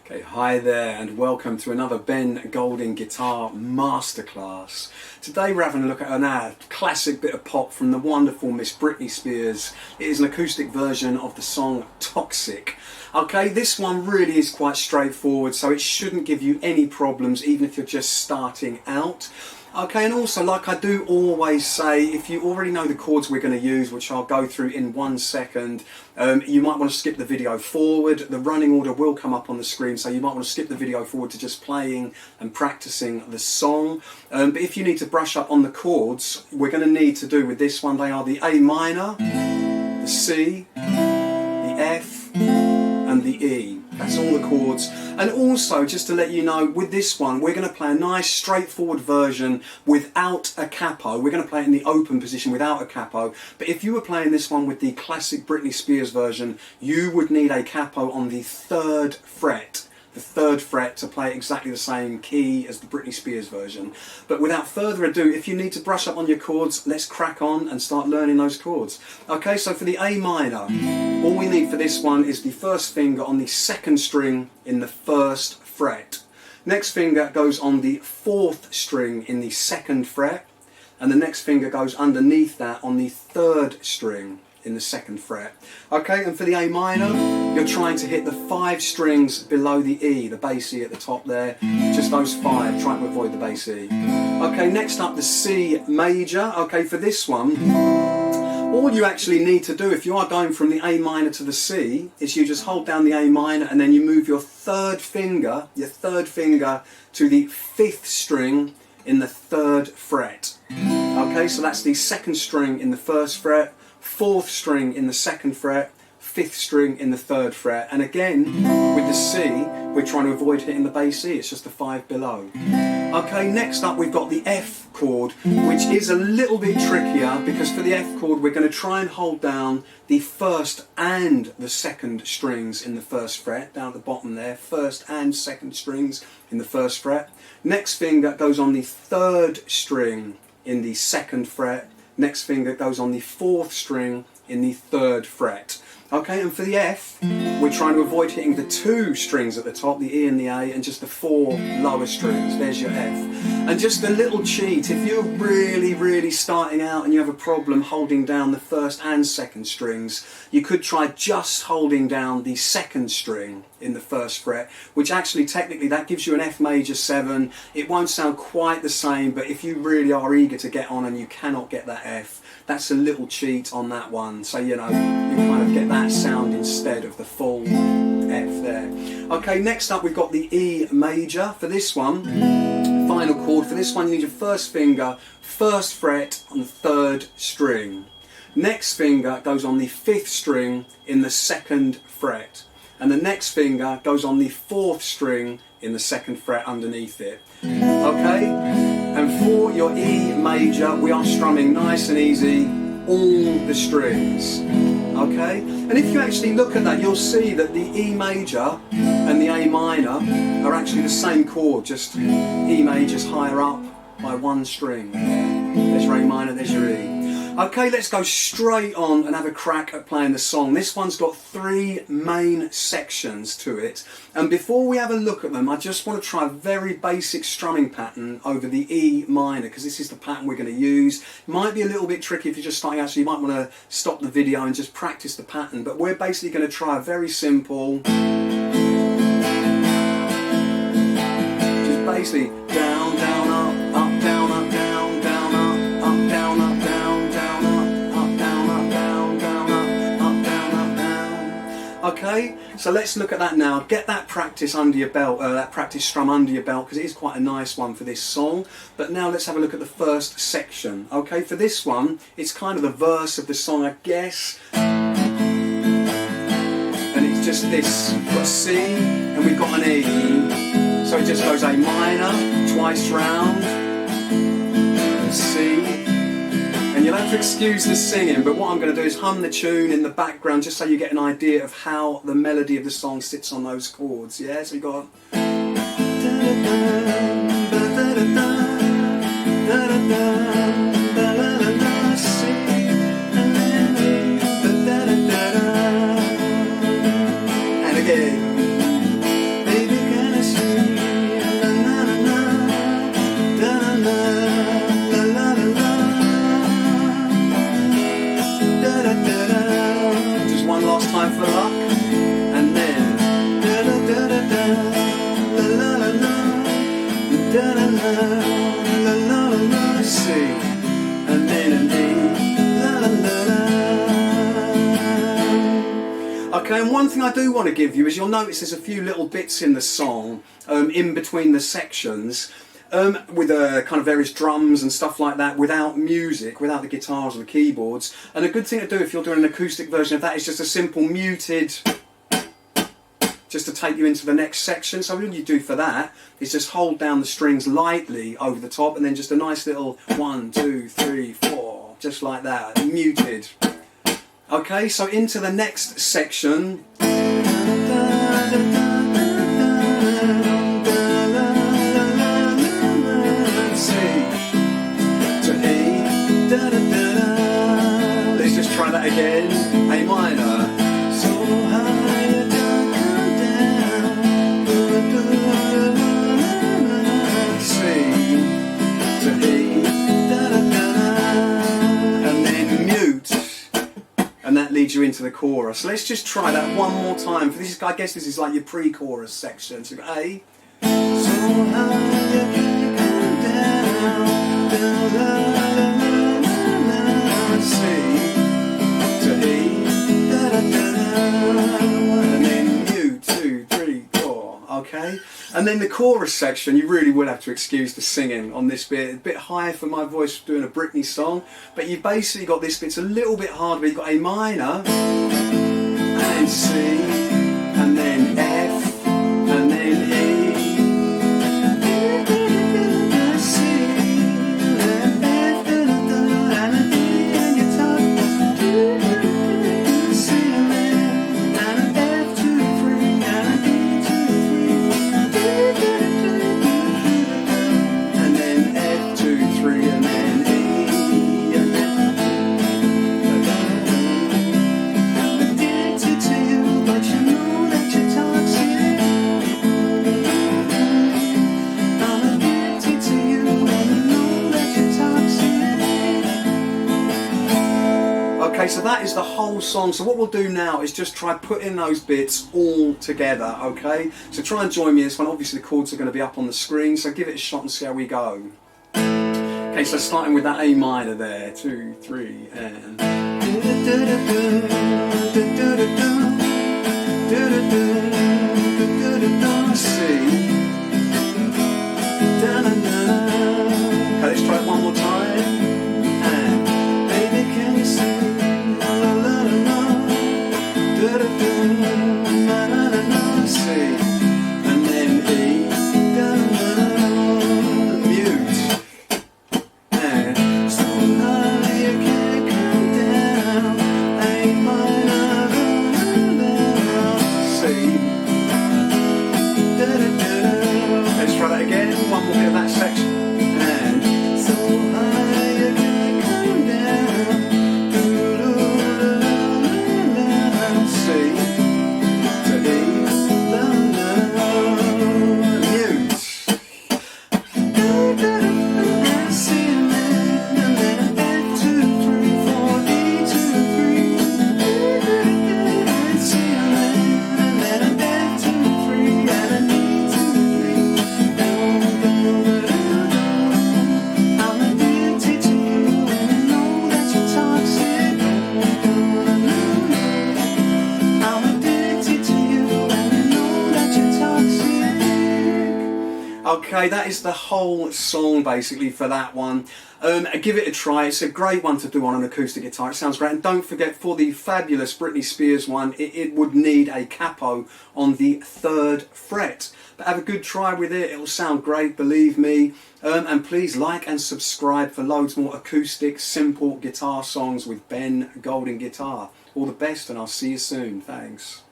Okay, hi there and welcome to another Ben Golding Guitar Masterclass. Today we're having a look at a classic bit of pop from the wonderful Miss Britney Spears. It is an acoustic version of the song Toxic. Okay, this one really is quite straightforward, so it shouldn't give you any problems even if you're just starting out. Okay, and also, like I do always say, if you already know the chords we're going to use, which I'll go through in 1 second, you might want to skip the video forward. The running order will come up on the screen, so you might want to skip the video forward to just playing and practicing the song. But if you need to brush up on the chords, we're going to need to do with this one. They are the A minor, the C, the F, and the E. That's all the chords. And also, just to let you know, with this one, we're going to play a nice straightforward version without a capo. We're going to play it in the open position without a capo. But if you were playing this one with the classic Britney Spears version, you would need a capo on the 3rd fret. The 3rd fret to play exactly the same key as the Britney Spears version. But without further ado, if you need to brush up on your chords, let's crack on and start learning those chords. Okay, so for the A minor, all we need for this one is the first finger on the 2nd string in the 1st fret. Next finger goes on the 4th string in the 2nd fret, and the next finger goes underneath that on the 3rd string in the 2nd fret. Okay, and for the A minor, you're trying to hit the 5 strings below the E, the bass E at the top there, just those 5, trying to avoid the bass E. Okay, next up the C major. Okay, for this one, all you actually need to do if you are going from the A minor to the C is you just hold down the A minor and then you move your 3rd finger, to the 5th string in the 3rd fret. Okay, so that's the 2nd string in the 1st fret, 4th string in the 2nd fret, 5th string in the 3rd fret, and again with the C we're trying to avoid hitting the bass E, it's just the 5 below. Okay, next up we've got the F chord, which is a little bit trickier because for the F chord we're going to try and hold down the 1st and the 2nd strings in the 1st fret, down at the bottom there, 1st and 2nd strings in the 1st fret. Next finger goes on the 3rd string in the 2nd fret. Next finger goes on the 4th string in the 3rd fret. Okay, and for the F, we're trying to avoid hitting the 2 strings at the top, the E and the A, and just the 4 lower strings. There's your F. And just a little cheat, if you're really starting out and you have a problem holding down the 1st and 2nd strings, you could try just holding down the 2nd string in the 1st fret, which actually technically that gives you an F major 7. It won't sound quite the same, but if you really are eager to get on and you cannot get that F, that's a little cheat on that one. So, you know, you kind of get that sound instead of the full F there. Okay, next up we've got the E major. For this one, final chord, for this one you need your 1st finger, 1st fret on the 3rd string. Next finger goes on the 5th string in the 2nd fret. And the next finger goes on the 4th string in the 2nd fret underneath it. Okay? And for your E major, we are strumming nice and easy all the strings. Okay? And if you actually look at that, you'll see that the E major and the A minor are actually the same chord, just E major's higher up by 1 string. There's your A minor, there's your E. Okay, let's go straight on and have a crack at playing the song. This one's got 3 main sections to it. And before we have a look at them, I just want to try a very basic strumming pattern over the E minor, because this is the pattern we're going to use. It might be a little bit tricky if you're just starting out, so you might want to stop the video and just practice the pattern. But we're basically going to try a very simple, just basically down, down, up, down, up, down, down, up, down, up, down, down, up, down, up, down, down, up, down, up, down. Okay, so let's look at that now. Get that practice under your belt, that practice strum under your belt, because it is quite a nice one for this song. But now let's have a look at the first section. Okay, for this one, it's kind of the verse of the song, I guess. And it's just this. We've got a C and we've got an E. So it just goes A minor, twice round, C, and you'll have to excuse the singing, but what I'm going to do is hum the tune in the background just so you get an idea of how the melody of the song sits on those chords. Yeah, so we've got and again, baby and one thing I do want to give you is you'll notice there's a few little bits in the song in between the sections with kind of various drums and stuff like that without music, without the guitars or the keyboards. And a good thing to do if you're doing an acoustic version of that is just a simple muted, just to take you into the next section. So what you do for that is just hold down the strings lightly over the top and then just a nice little 1, 2, 3, 4, just like that, muted. Okay, so into the next section. Let's just try that again. A minor. So high, down, C to E, and then mute. And that leads you into the chorus. So let's just try that one more time. For this, I guess this is like your pre-chorus section. So A. So high, down, C to E, and then mute, 2, 3, 4. Okay. And then the chorus section, you really will have to excuse the singing on this bit. A bit high for my voice doing a Britney song, but you've basically got this bit's a little bit harder. You've got A minor, and C, and then F, and then E, C, and F, and an E, and your top, C, and an F, 2, 3, and an E, 2, 3. And then F, 2, 3, and then E, and then I'm addicted to you, but you know that you're toxic. I'm addicted to you, and you know that you're toxic. Okay, so that is the whole song. So what we'll do now is just try putting those bits all together, okay? So try and join me in this one. Obviously the chords are going to be up on the screen, so give it a shot and see how we go. Okay, so starting with that A minor there, 2, 3, and C. Okay, let's try it one more time. And baby, can you see? C, and then E, mute, and so high you can't come down, A minor, C, let's try that again, one more bit of that section, and so high you can't come down, C to E, mute, C, and then F, 2, 3, 4, E, 2, 3, C, and then F, 2, 3, and E, 2, 3. I'm addicted to you, and you know that you're toxic. I'm addicted to you, and you know that you're toxic. Okay, that is the whole song basically for that one. Give it a try. It's a great one to do on an acoustic guitar. It sounds great. And don't forget, for the fabulous Britney Spears one, it would need a capo on the 3rd fret. But have a good try with it. It will sound great, believe me. And please like and subscribe for loads more acoustic, simple guitar songs with Ben Golding Guitar. All the best, and I'll see you soon. Thanks.